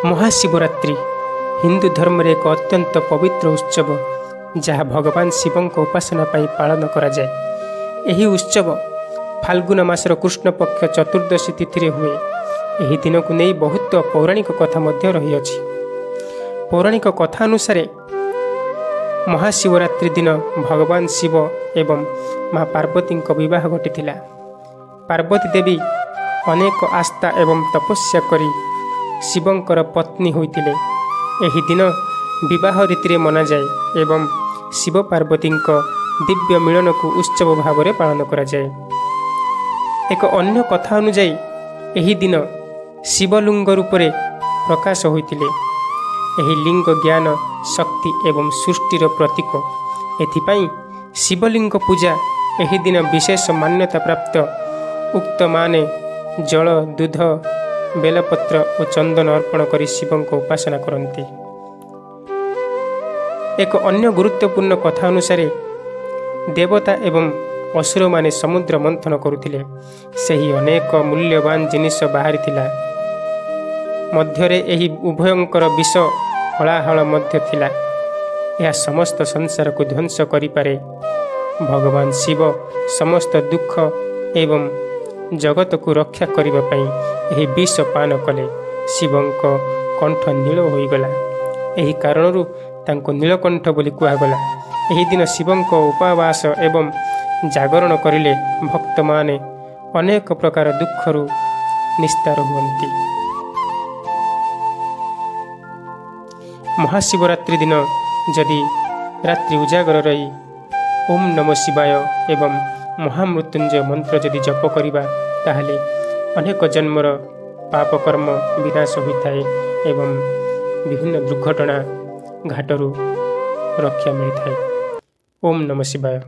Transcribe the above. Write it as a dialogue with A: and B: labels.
A: महाशिवरात्रि हिंदू धर्म रे एक अत्यंत पवित्र उत्सव जहाँ भगवान शिवों उपासना पालन करा जाए। यही उत्सव फाल्गुन मासर कृष्ण पक्ष चतुर्दशी तिथि हुए। यही दिन को नहीं बहुत पौराणिक कथा मध्य रही अछि। पौराणिक कथा अनुसार महाशिवरात्रि दिन भगवान शिव एवं माँ पार्वती विवाह घटी। पार्वती देवी अनेक आस्था एवं तपस्या करी शिवंकर पत्नी होइतिले। एही दिन विवाह रीति मना जाए एवं शिव पार्वती दिव्य मिलन को उत्सव भाव में पालन करा जाए। एक अन्य कथा अनुसार एही दिन शिवलिंग रूप में प्रकाश होइतिले। एही लिंग ज्ञान शक्ति एवं सृष्टिर प्रतीक। एथिपाई शिवलिंग पूजा एही दिन विशेष मान्यता प्राप्त। उक्त माने जल दूध बेलपत्र और चंदन अर्पण कर शिवों को उपासना करती। एक अन्य गुरुत्वपूर्ण कथा अनुसार देवता एवं असुर माने समुद्र मंथन करुथिले। सही अनेक मूल्यवान जिनिस बाहरी थिला। मध्यरे एही उभयंकर विष हलाहल मध्य थिला। यह समस्त संसार को ध्वंस करि पारे। भगवान शिव समस्त दुख एवं जगत को रक्षा करने पाई विष पान कले। शिवों कंठ नील होगला। यही कारणरू तांको नीलकंठ बोली कहगला। यही दिन शिवों उपवास एवं जागरण करिले भक्त माने अनेक प्रकार दुखरू निस्तार हुअन्ति। महाशिवरात्रि दिन जदि रात्रि उजागर रही ओम नमो शिवाय एवं महामृत्युंजय मंत्र जदि जप करिबा ताहले अनेक जन्मर पाप कर्म विनाश होता है एवं विभिन्न दुर्घटना घाटरू रक्षा मिलता है। ओम नमः शिवाय।